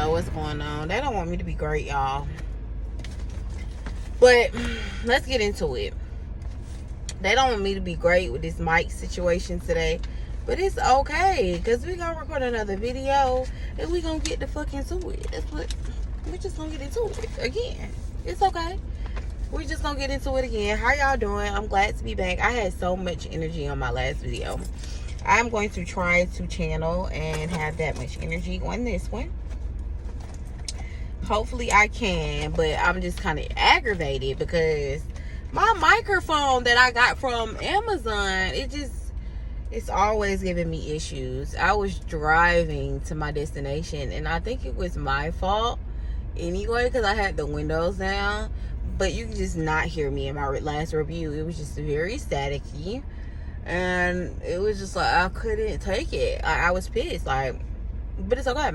What's going on. They don't want me to be great, y'all, but let's get into it. They don't want me to be great with this mic situation today, but it's okay because we're gonna record another video and we're gonna get the fuck into it. That's what we're just gonna get into it again. It's okay. We're just gonna get into it again. How y'all doing? I'm glad to be back. I had so much energy on my last video. I'm going to try to channel and have that much energy on this one. Hopefully I can, but I'm just kind of aggravated because my microphone that I got from Amazon, it's always giving me issues. I was driving to my destination and I think it was my fault anyway because I had the windows down, but you can just not hear me in my last review. It was just very staticky and it was just like I couldn't take it. I was pissed, like, but it's okay.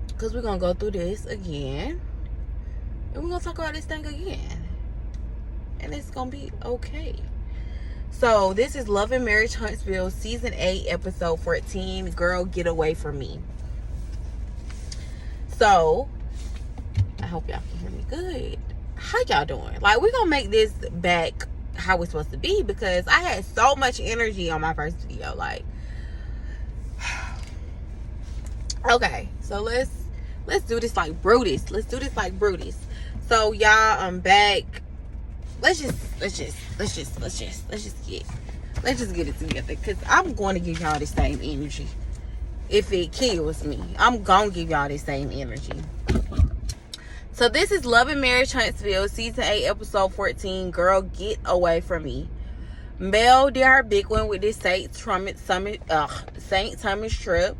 Because we're going to go through this again. And we're going to talk about this thing again. And it's going to be okay. So, this is Love and Marriage Huntsville, Season 8, Episode 14, Girl, Get Away From Me. So, I hope y'all can hear me good. How y'all doing? Like, we're going to make this back how it's supposed to be. Because I had so much energy on my first video. Like, okay. So, let's do this like Brutus. Let's do this like Brutus. So y'all, I'm back. Let's just get it together. Cause I'm going to give y'all the same energy. If it kills me, I'm gonna give y'all the same energy. So this is Love and Marriage Huntsville, Season 8, Episode 14. Girl, Get Away From Me. Mel did her big one with this St. Thomas trip.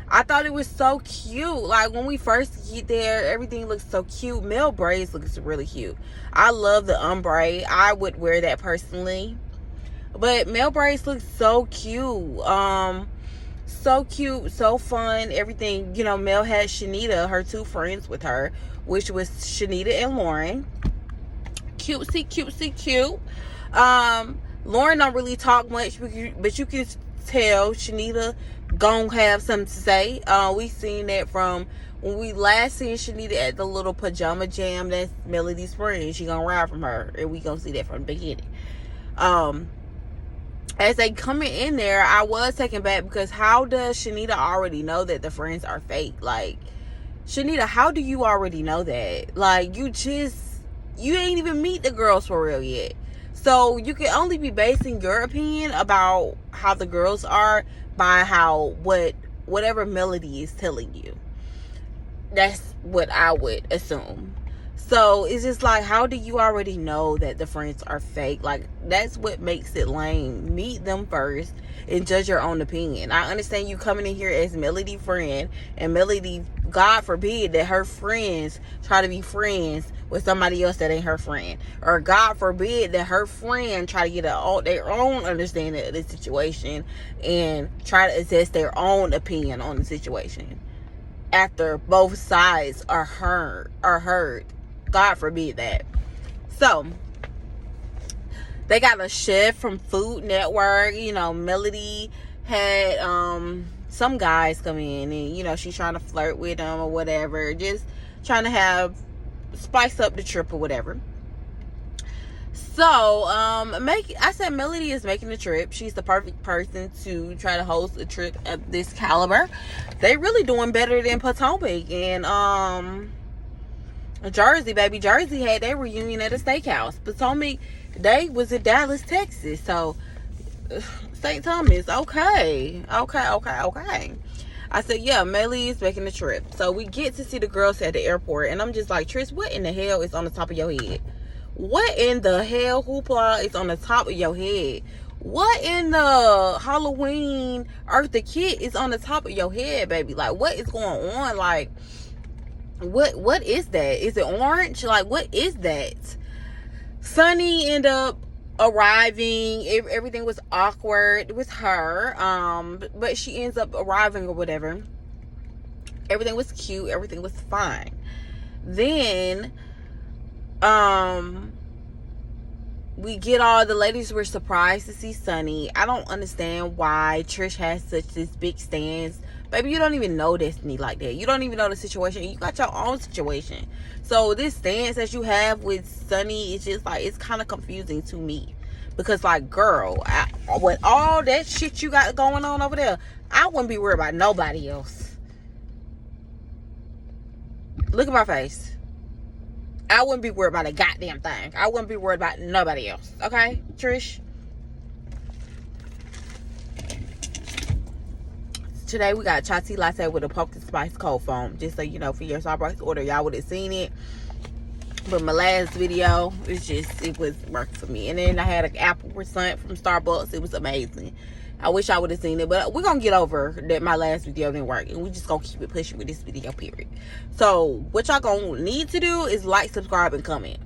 I thought it was so cute. Like, when we first get there, everything looks so cute. Mel braids looks really cute. I love the ombre. I would wear that personally. But Mel braids look so cute. So cute, so fun, everything. You know, Mel had Shenita, her two friends with her, which was Shenita and Lauren. Cutesy, cute. Lauren don't really talk much, but you can tell Shenita gonna have something to say. We seen that from when we last seen Shenita at the little pajama jam. That's Melody's friend. She gonna ride from her, and we gonna see that from the beginning. As they coming in there, I was taken back because how does Shenita already know that the friends are fake? Like, Shenita, how do you already know that? Like, you ain't even meet the girls for real yet. So you can only be basing your opinion about how the girls are by whatever Melody is telling you. That's what I would assume. So it's just like, how do you already know that the friends are fake? Like, that's what makes it lame. Meet them first and judge your own opinion. I understand you coming in here as Melody friend, and Melody, God forbid that her friends try to be friends with somebody else that ain't her friend, or God forbid that her friend try to get their own understanding of the situation and try to assess their own opinion on the situation after both sides are heard. God forbid that. So they got a chef from Food Network. You know, Melody had some guys come in, and you know, she's trying to flirt with them or whatever, just trying to spice up the trip or whatever. So I said Melody is making the trip. She's the perfect person to try to host a trip of this caliber. They really doing better than Potomac and Jersey, baby. Jersey had their reunion at a steakhouse. Potomac, they was in Dallas, Texas. So St. Thomas, okay. I said, yeah, Melly is making the trip. So we get to see the girls at the airport, and I'm just like, Trish, what in the hell is on the top of your head? What in the hell hoopla is on the top of your head? what in the Halloween Eartha Kitt is on the top of your head, baby? Like, what is going on? Like, what is that? Is it orange? Like, what is that? Sunny ended up arriving. Everything was awkward with her, but she ends up arriving or whatever. Everything was cute, everything was fine. Then we get all the ladies were surprised to see Sunny. I don't understand why Trish has such this big stance. Baby, you don't even know Destiny like that. You don't even know the situation. You got your own situation. So this stance that you have with Sunny, it's just like, it's kind of confusing to me. Because, like, girl, with all that shit you got going on over there, I wouldn't be worried about nobody else. Look at my face. I wouldn't be worried about a goddamn thing. I wouldn't be worried about nobody else. Okay, Trish? Today we got chai tea latte with a pumpkin spice cold foam. Just so you know, for your Starbucks order, y'all would have seen it. But my last video, it was working for me. And then I had an apple croissant from Starbucks. It was amazing. I wish I would have seen it. But we're going to get over that my last video didn't work. And we just going to keep it pushing with this video, period. So, what y'all going to need to do is like, subscribe, and comment.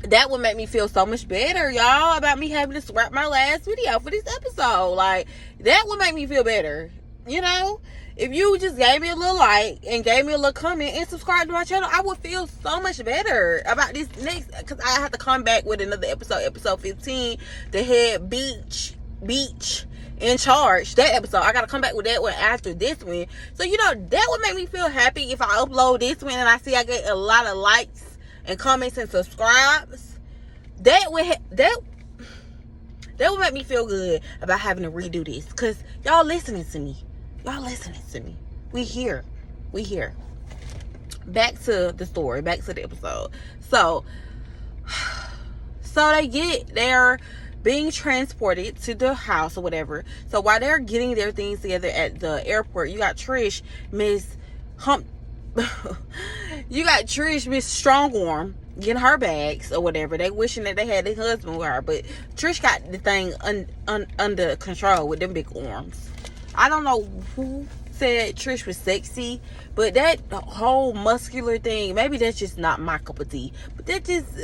That would make me feel so much better, y'all, about me having to scrap my last video for this episode. Like, that would make me feel better. You know? If you just gave me a little like and gave me a little comment and subscribe to my channel, I would feel so much better about this next, because I have to come back with another episode 15, the head beach in charge. That episode, I gotta come back with that one after this one. So, you know, that would make me feel happy if I upload this one and I see I get a lot of likes and comments and subscribes. That would make me feel good about having to redo this, because y'all listening to me. We here. Back to the story. Back to the episode. So they're being transported to the house or whatever. So while they're getting their things together at the airport, you got Trish, Miss Strongarm getting her bags or whatever. They wishing that they had their husband with her, but Trish got the thing under control with them big arms. I don't know who said Trish was sexy, but that whole muscular thing, maybe that's just not my cup of tea. But that just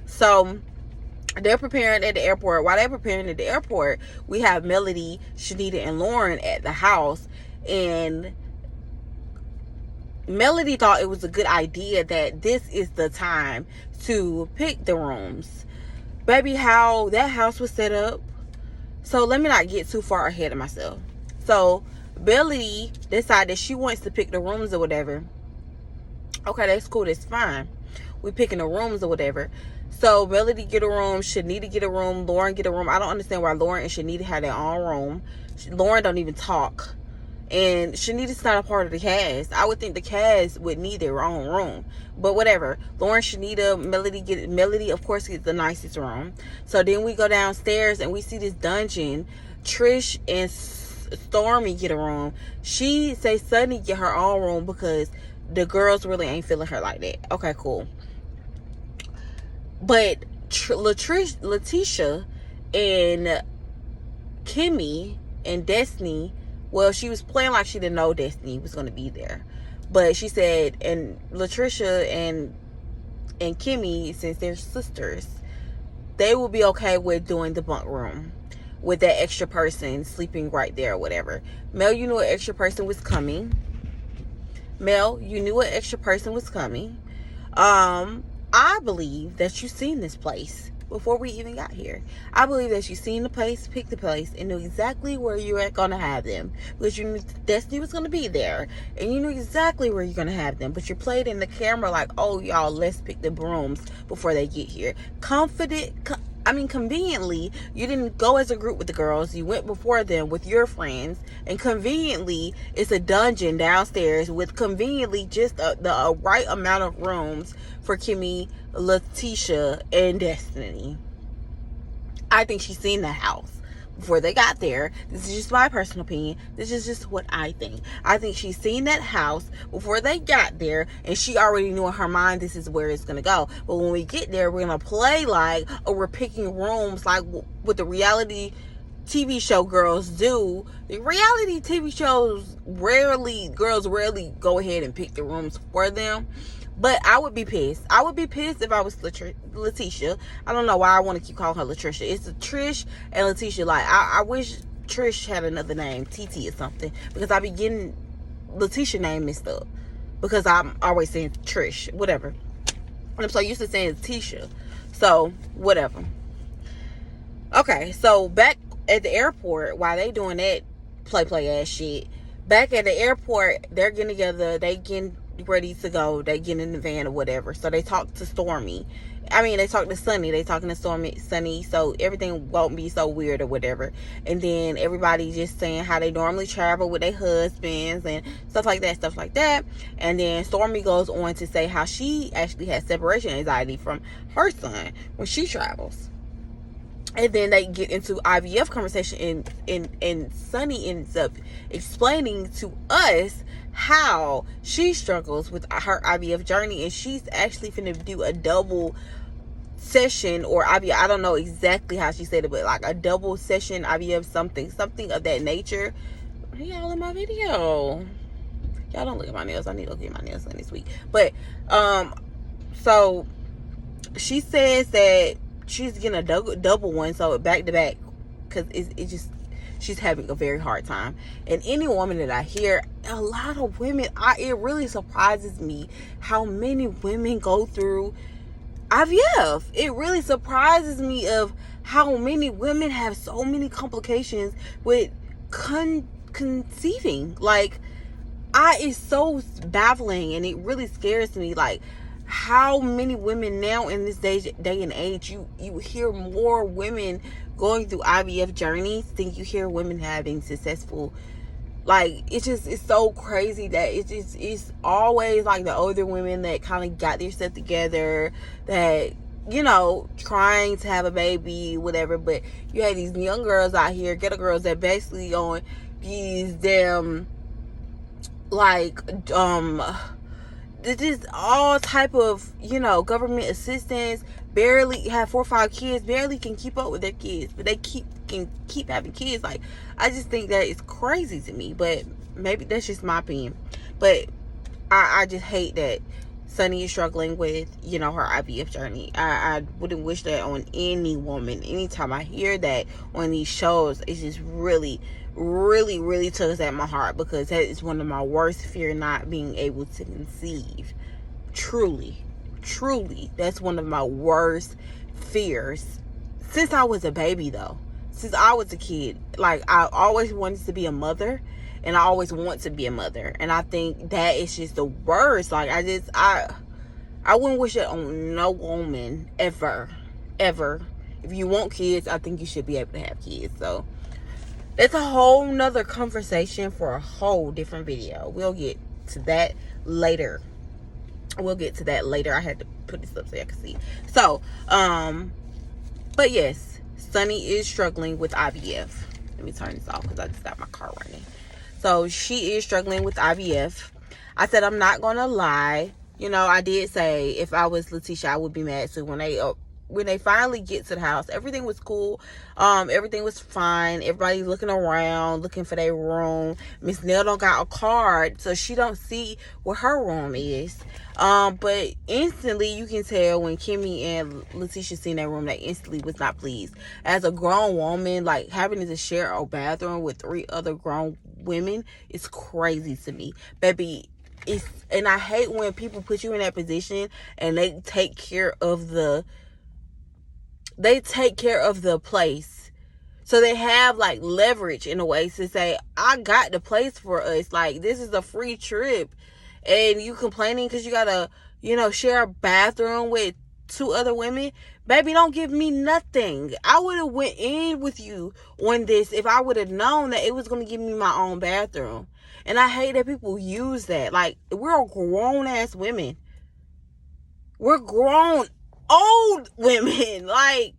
So they're preparing at the airport. While they're preparing at the airport, we have Melody, Shenita, and Lauren at the house, and Melody thought it was a good idea that this is the time to pick the rooms. Baby, how that house was set up. So let me not get too far ahead of myself. So Melody decided she wants to pick the rooms or whatever. Okay, that's cool. That's fine. We picking the rooms or whatever. So Melody get a room, Shenita get a room, Lauren get a room. I don't understand why Lauren and Shenita had their own room. Lauren don't even talk. And Shenita's not a part of the cast. I would think the cast would need their own room. But whatever. Lauren, Shenita, Melody, of course, gets the nicest room. So then we go downstairs and we see this dungeon. Trish and Stormy get a room. She say Sunny get her own room because the girls really ain't feeling her like that. Okay, cool. But Letitia and Kimmy and Destiny, well, she was playing like she didn't know Destiny was going to be there. But she said, and Latricia and Kimmy, since they're sisters, they will be okay with doing the bunk room with that extra person sleeping right there or whatever. Mel, you knew an extra person was coming. I believe that you've seen this place before we even got here. I believe that you've seen the place, picked the place, and knew exactly where you were going to have them. Because you knew Destiny was going to be there. And you knew exactly where you're going to have them. But you played in the camera like, oh, y'all, let's pick the brooms before they get here. Conveniently, you didn't go as a group with the girls. You went before them with your friends. And conveniently, it's a dungeon downstairs with conveniently just the right amount of rooms for Kimmy, Letitia, and Destiny. I think she's seen the house before they got there. This is just my personal opinion. This is just what I think. I think she's seen that house before they got there, and she already knew in her mind this is where it's going to go. But when we get there, we're going to play like, oh, we're picking rooms like what the reality TV show girls do. The reality TV shows girls rarely go ahead and pick the rooms for them. But I would be pissed. I would be pissed if I was Letitia. I don't know why I want to keep calling her Latricia. It's Trish and Letitia. Like, I wish Trish had another name, TT or something. Because I be getting Letitia name mixed up. Because I'm always saying Trish. Whatever. I'm so used to saying Letitia. So, whatever. Okay, so back at the airport, while they doing that play ass shit, back at the airport, they're getting together. They getting ready to go. They get in the van or whatever. So they talk to Stormy. I mean, they talk to Sunny. They talking to Sunny, so everything won't be so weird or whatever. And then everybody just saying how they normally travel with their husbands and stuff like that. And then Stormy goes on to say how she actually has separation anxiety from her son when she travels. And then they get into IVF conversation, and Sunny ends up explaining to us how she struggles with her IVF journey, and she's actually finna do a double session or IVF. I don't know exactly how she said it, but like a double session IVF, something of that nature. Hey, y'all in my video. Y'all don't look at my nails. I need to go get my nails done this week. But so she says that she's getting a double one, so back to back, because it just, she's having a very hard time. And any woman that I hear, a lot of women, it really surprises me how many women go through IVF. It really surprises me of how many women have so many complications with conceiving. Like, it's so baffling, and it really scares me. Like, how many women now in this day and age, you hear more women going through IVF journeys than you hear women having successful. Like, it's so crazy that it's always like the older women that kind of got their stuff together, that, you know, trying to have a baby, whatever. But you have these young girls out here, ghetto girls, that basically on these damn, like, just all type of, you know, government assistance, barely have 4 or 5 kids, barely can keep up with their kids, but they can keep having kids. Like, I just think that is crazy to me. But maybe that's just my opinion. But I just hate that Sunny is struggling with, you know, her IVF journey. I wouldn't wish that on any woman. Anytime I hear that on these shows, it's just really tugs at my heart, because that is one of my worst fear, not being able to conceive. Truly, that's one of my worst fears. Since I was a baby, though, since I was a kid, like, I always wanted to be a mother, and I always want to be a mother, and I think that is just the worst. Like, I wouldn't wish it on no woman ever. If you want kids, I think you should be able to have kids. So it's a whole nother conversation for a whole different video. We'll get to that later. I had to put this up so I can see. So, but yes, Sunny is struggling with IVF. Let me turn this off because I just got my car running. So she is struggling with IVF. I said, I'm not gonna lie. You know, I did say if I was Letitia, I would be mad too. When they finally get to the house, everything was cool. Everything was fine. Everybody looking around, looking for their room. Miss Nell don't got a card, so she don't see where her room is. But instantly you can tell when Kimmy and Letitia seen that room, they instantly was not pleased. As a grown woman, like, having to share a bathroom with 3 other grown women is crazy to me. Baby, and I hate when people put you in that position and they take care of the place. So they have, like, leverage in a way to say, I got the place for us. Like, this is a free trip. And you complaining because you gotta, you know, share a bathroom with 2 other women. Baby, don't give me nothing. I would have went in with you on this if I would have known that it was going to give me my own bathroom. And I hate that people use that. Like, we're grown-ass women. We're grown, old women. Like,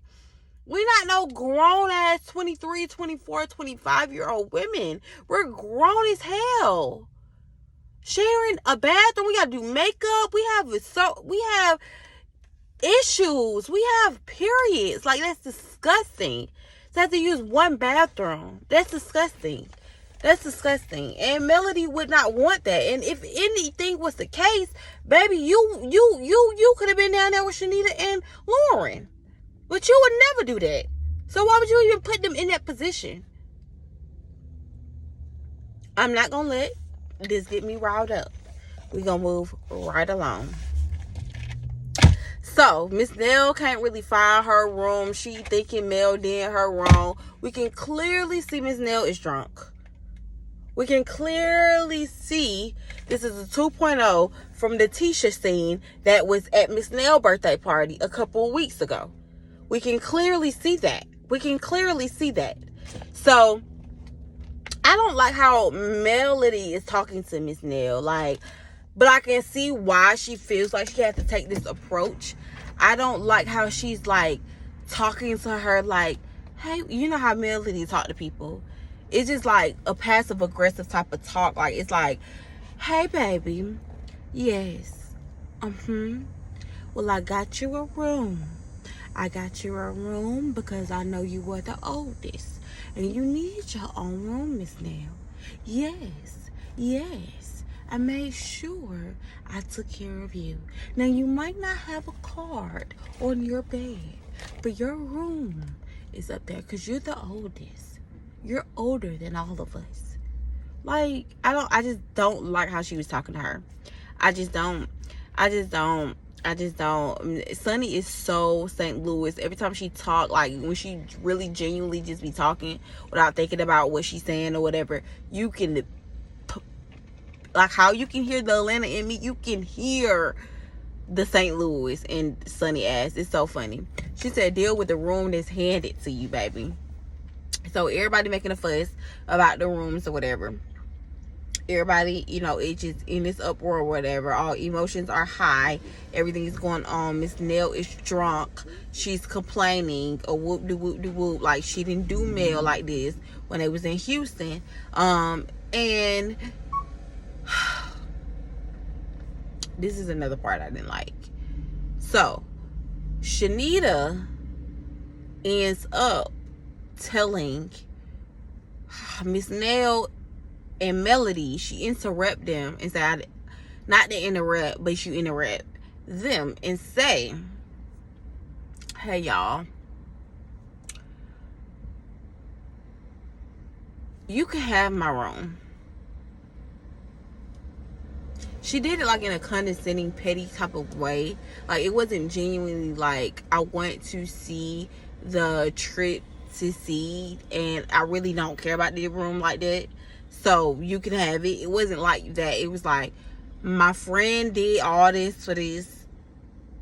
We not no grown ass 23, 24, 25-year-old women. We're grown as hell. Sharing a bathroom, we gotta do makeup. We have issues. We have periods. Like, that's disgusting. So I have to use one bathroom. That's disgusting. That's disgusting. And Melody would not want that. And if anything was the case, baby, you could have been down there with Shenita and Lauren. But you would never do that. So why would you even put them in that position? I'm not gonna let this get me riled up. We're gonna move right along. So, Miss Nell can't really find her room. She thinking Mel did her wrong. We can clearly see Miss Nell is drunk. We can clearly see this is a 2.0 from the Tisha scene that was at Miss Nell's birthday party a couple of weeks ago. We can clearly see that. So, I don't like how Melody is talking to Miss Nell. But I can see why she feels like she has to take this approach. I don't like how she's talking to her hey, you know how Melody talk to people. It's just a passive aggressive type of talk. It's hey baby, yes, well, I got you a room. Because I know you were the oldest and you need your own room, Miss Nell. Yes. I made sure I took care of you. Now, you might not have a card on your bed, but your room is up there because you're the oldest. You're older than all of us. I just don't like how she was talking to her. I just don't. Sunny is so St. Louis. Every time she talk, when she really genuinely just be talking without thinking about what she's saying or whatever, you can... how you can hear the Atlanta in me, you can hear the St. Louis and Sunny ass. It's so funny. She said, deal with the room that's handed to you, baby. So everybody making a fuss about the rooms or whatever. Everybody, it's just in this uproar or whatever. All emotions are high. Everything is going on. Miss Nell is drunk. She's complaining. A whoop-de-whoop-de-whoop. She didn't do Mel like this when they was in Houston. And... this is another part I didn't like. So, Shenita ends up telling Miss Nell and Melody, she interrupt them and say, not to interrupt, but you interrupt them and say, hey y'all, you can have my room. She did it in a condescending, petty type of way. It wasn't genuinely I want to see the trip to see, and I really don't care about the room like that, so you can have it. It wasn't like that. It was my friend did all this for this,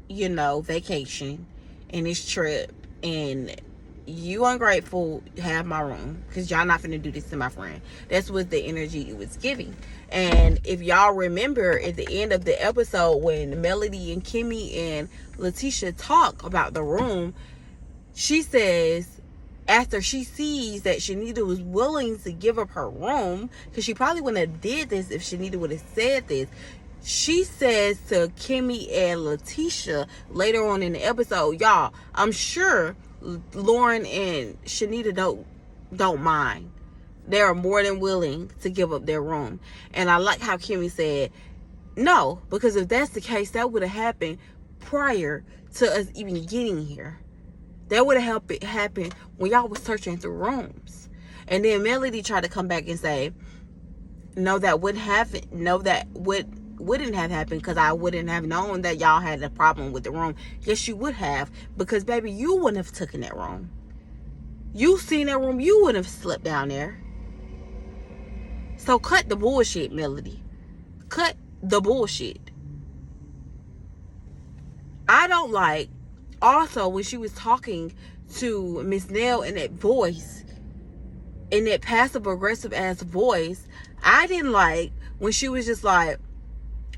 vacation and this trip, and you ungrateful, have my room because y'all not finna do this to my friend. That's what the energy it was giving. And if y'all remember at the end of the episode when Melody and Kimmy and Letitia talk about the room, she says after she sees that Shenita was willing to give up her room, because she probably wouldn't have did this if Shenita would have said this, she says to Kimmy and Letitia later on in the episode, y'all, I'm sure Lauren and Shenita don't mind. They are more than willing to give up their room. And I like how Kimmy said, no, because if that's the case, that would have happened prior to us even getting here. That would have happened when y'all was searching through rooms. And then Melody tried to come back and say, no, that wouldn't happen. No, that wouldn't have happened because I wouldn't have known that y'all had a problem with the room. Yes, you would have, because baby, you wouldn't have taken that room. You seen that room, you wouldn't have slept down there. So cut the bullshit, Melody. Cut the bullshit. I don't like, also, when she was talking to Miss Nell in that voice, in that passive aggressive ass voice, I didn't like when she was just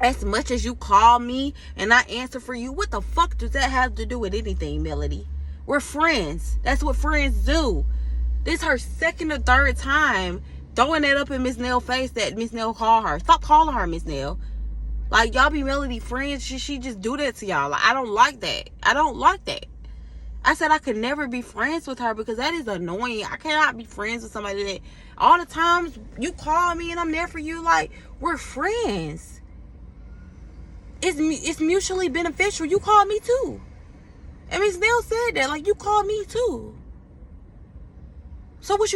as much as you call me and I answer for you, what the fuck does that have to do with anything, Melody? We're friends. That's what friends do. This her second or third time throwing that up in Miss Nell's face that Miss Nell called her. Stop calling her Miss Nell. Like, y'all be Melody friends. She just do that to y'all. Like, I don't like that. I don't like that. I said I could never be friends with her because that is annoying. I cannot be friends with somebody that all the times you call me and I'm there for you. Like, we're friends. It's mutually beneficial. You call me too. And Miss Nell said that. Like, you call me too. So what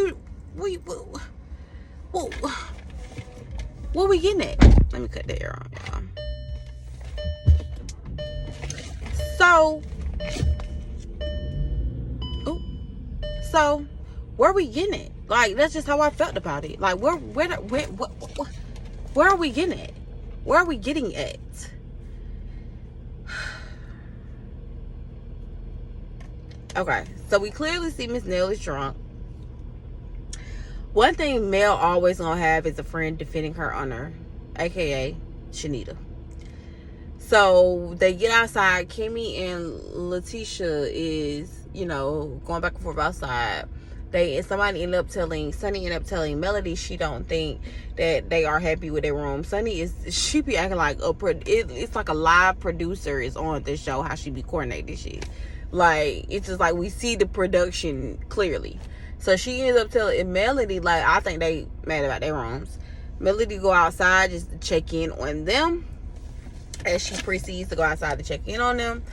we getting at? Let me cut the air on, y'all. So where we getting at? Like, that's just how I felt about it. Like, where are we getting at? Where are we getting at? Okay, so we clearly see Miss Nell is drunk. One thing Mel always gonna have is a friend defending her honor, aka Shenita. So they get outside. Kimmy and Letitia is, going back and forth outside. Sunny end up telling Melody she don't think that they are happy with their room. She be acting like it's like a live producer is on this show, how she be coordinating this shit. Like, it's just like we see the production clearly. So she ends up telling Melody, like, I think they mad about their rooms. Melody go outside just to check in on them. As she proceeds to go outside to check in on them,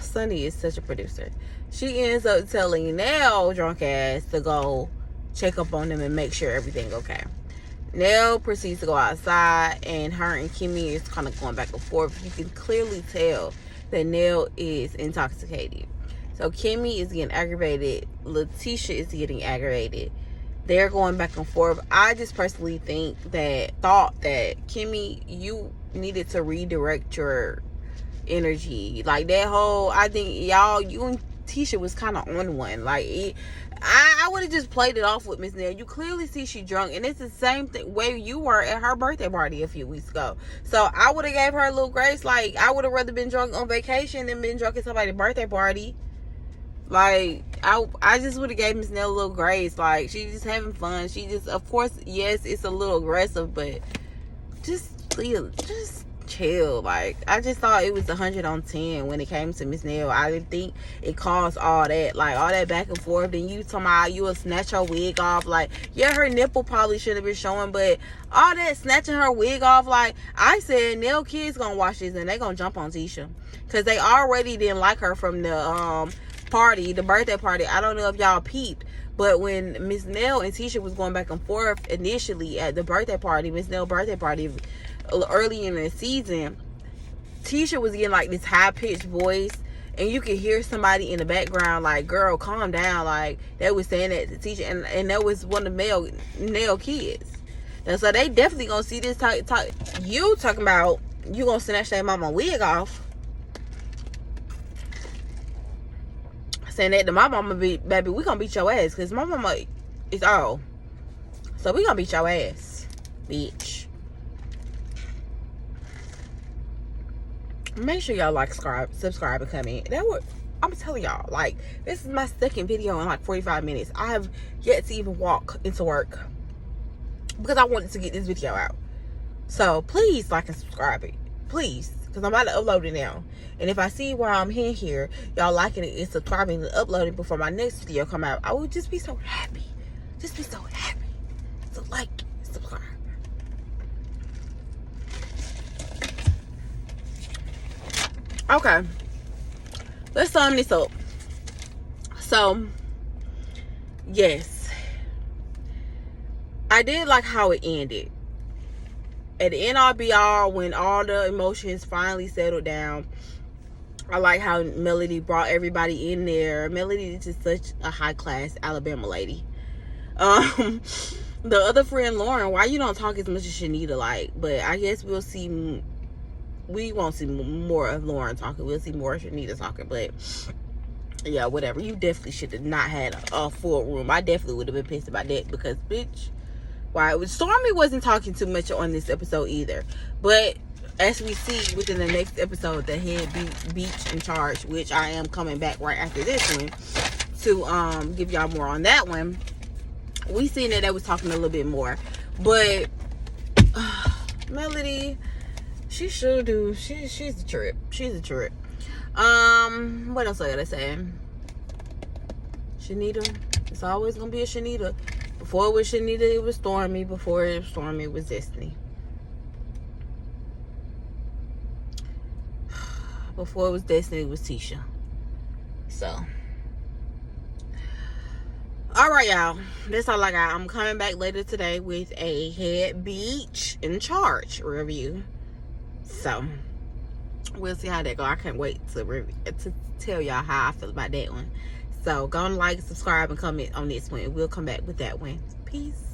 Sunny is such a producer. She ends up telling Nell, drunk ass, to go check up on them and make sure everything okay. Nell proceeds to go outside, and her and Kimmy is kind of going back and forth. You can clearly tell that Nell is intoxicated. So Kimmy is getting aggravated. Letitia is getting aggravated. They're going back and forth. I just personally thought that Kimmy, you needed to redirect your energy. Like, that whole, I think you and Tisha was kind of on one. Like, I would have just played it off with Miss Nell. You clearly see she drunk, and it's the same way you were at her birthday party a few weeks ago. So I would have gave her a little grace. Like, I would have rather been drunk on vacation than been drunk at somebody's birthday party. Like, I just would have gave Miss Nell a little grace. Like, she's just having fun. She just, of course, yes, it's a little aggressive, but just chill. Like, I just thought it was 100 on 10 when it came to Miss Nell. I didn't think it caused all that. Like, all that back and forth. Then you talking about you will snatch her wig off. Like, yeah, her nipple probably should have been showing, but all that snatching her wig off, like, I said, Nell kids gonna watch this and they gonna jump on Tisha. Because they already didn't like her from the, the birthday party. I don't know if y'all peeped, but when Miss Nell and Tisha was going back and forth initially at the birthday party, Miss Nell birthday party, early in the season, Tisha was getting like this high-pitched voice, and you could hear somebody in the background like, girl, calm down. Like, they was saying that to Tisha, and that was one of Nell kids. And so they definitely gonna see this you talking about you gonna snatch that mama wig off. Saying that to my mama, baby, we gonna beat your ass, because my mama is all. So we gonna beat your ass, bitch. Make sure y'all like, subscribe, and comment. I'm telling y'all, like, this is my second video in like 45 minutes. I have yet to even walk into work because I wanted to get this video out. So please like and subscribe it, please, because I'm about to upload it now. And if I see where I'm in here, y'all liking it and subscribing and uploading before my next video come out, I would just be so happy. Just be so happy. So like, subscribe. Okay. Let's sum this up. So, yes. I did like how it ended. At the end all be all, when all the emotions finally settled down, I like how Melody brought everybody in there. Melody is just such a high class Alabama lady. The other friend Lauren, why you don't talk as much as Shenita, like? But I guess we won't see more of Lauren talking. We'll see more of Shenita talking. But yeah, whatever. You definitely should have not had a full room. I definitely would have been pissed about that, because bitch, why? Stormy wasn't talking too much on this episode either. But as we see within the next episode, the head beach in charge, which I am coming back right after this one to give y'all more on that one. We seen that they was talking a little bit more, but Melody, she should do. She's a trip. She's a trip. What else I gotta say? Shenita. It's always gonna be a Shenita. Before it was Shenita, it was Stormy. Before it was Stormy, it was Destiny. Before it was Destiny, it was Tisha. So, all right, y'all. That's all I got. I'm coming back later today with a head beach in charge review. So, we'll see how that go. I can't wait to tell y'all how I feel about that one. So, go and like, subscribe, and comment on this one. We'll come back with that one. Peace.